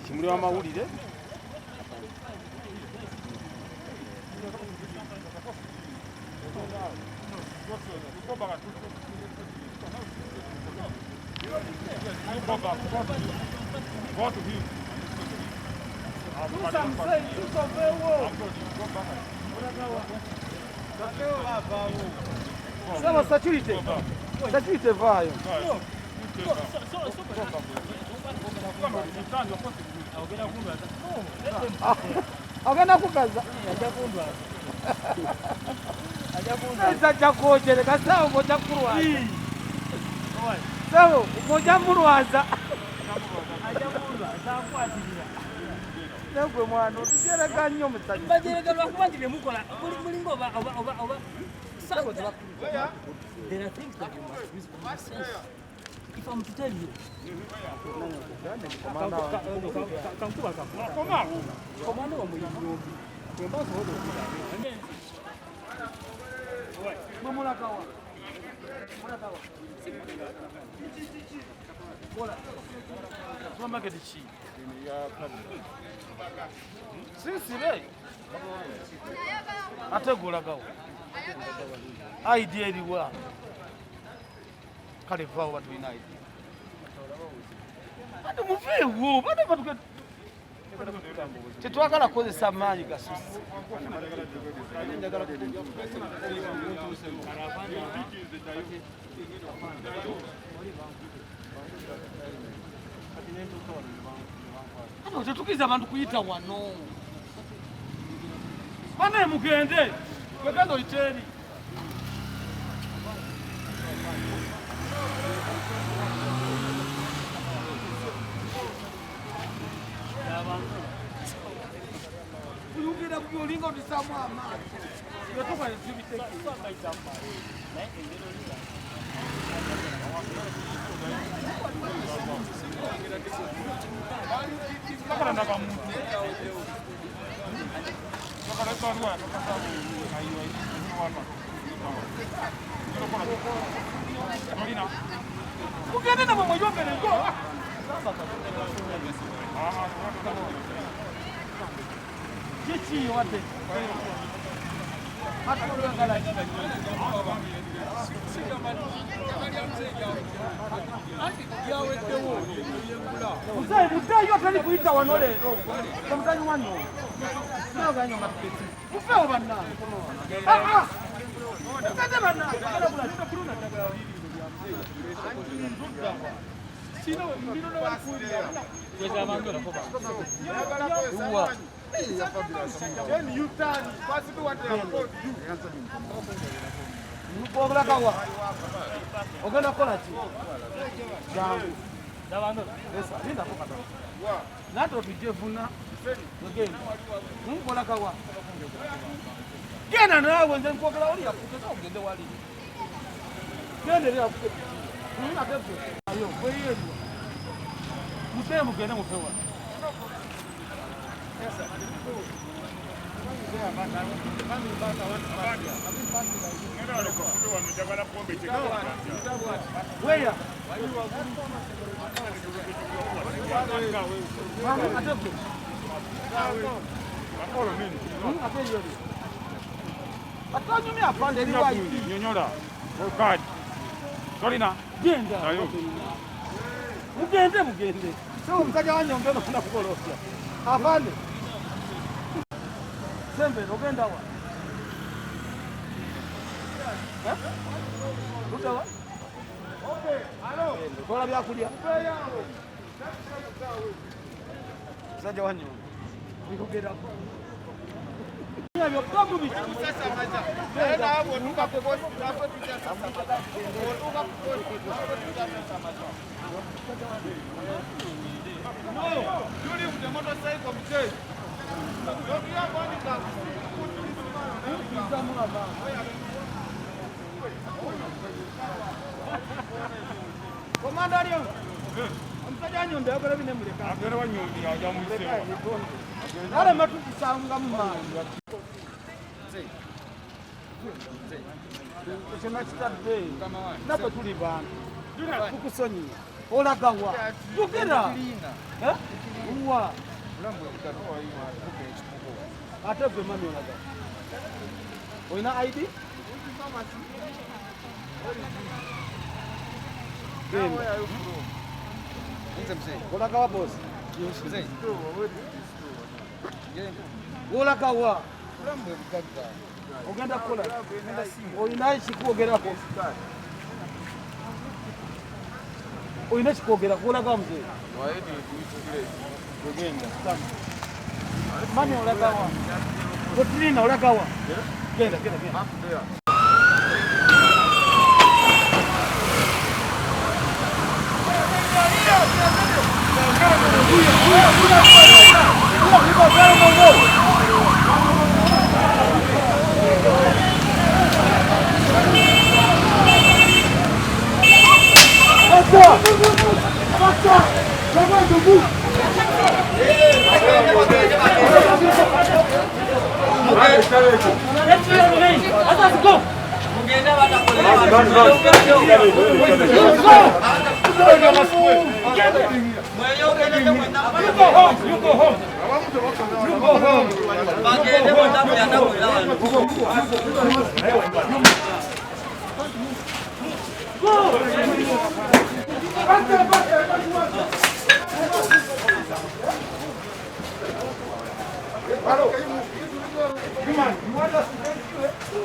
Kimuli w'amawulire Sema security vayo. Agenda kukaza eza chakochele kasawo moja kurwaza sawo moja murwaza negwe mwana otujereka nnyo musajja bajereka lwakubangire mukola mulinga oba sawo there are things that you must use common sense. If I'm to tell you, idea eriwa kale vaawo batulina idea ate muveewo tetwagala kukozesa amaanyi gasusi ate tetukiza abantu kuyita wano bane mugende kwegenda oyiteeri kuyungira kuyolinga otisamu amaani kugende nabo mweyombere ngo Chichi wate. Mzee yote ni kuita wano lero. Mzanyi wano. Sio ganyo matiketi. Ufeo bana. Kade bana. Sino mbino na wakulia. Kweza mangora ko ba. Uwa. Then you turn, possibly what they have told you. You go back out. Ogana kola chi. Jangu. Davando. Esa, linda ko kata. Wa. Nato bijevuna. Again. Mungola kawa. Gena nawe nze nkogera oli yakugeza ogende wali. Gende ya ku. Nina tebyo. Ayo, kweyeri. Mutemu gene mupewa. Where? Tolina. Genda. Mugende. Sio mkaja wanyonge na kukorofya. Afande. Sembe ogenda wa. Utawa? Okay, halo. Kola bya kulya. Saja wanyonge. Nikogera ko. Nyo kabu bi. Sasa maja. Nenda hapo tuka pokosi hapo tuja sasa. Tuka pokosi tuja maja. No, yule mtu motorcycle mchezo. Ndio hapo ni kazi. Komanda aliyo. Amtaja nyonde akora bine muleka. Akora wanyonde aja muse. Nale matuti sanga mumma. Sema chitadde. Napa tuli bana. Tuna kukusonyi. Ola gawa. Tukira. Uwa. Lambo ikatoa hii mabuke ichukua. Hata vile mami unaga. Una ID? Ola gawa boss. Mzee. Ola gawa. Lambo ikatoa. Ogenda kola. Oinaishi kuogera ko. Oinaishi kuogera kola gawa mzee. Waidi kuichukile. Ogenda. Mami ola gawa. Kotrina ola gawa. Genda. Come on, you want us to get you?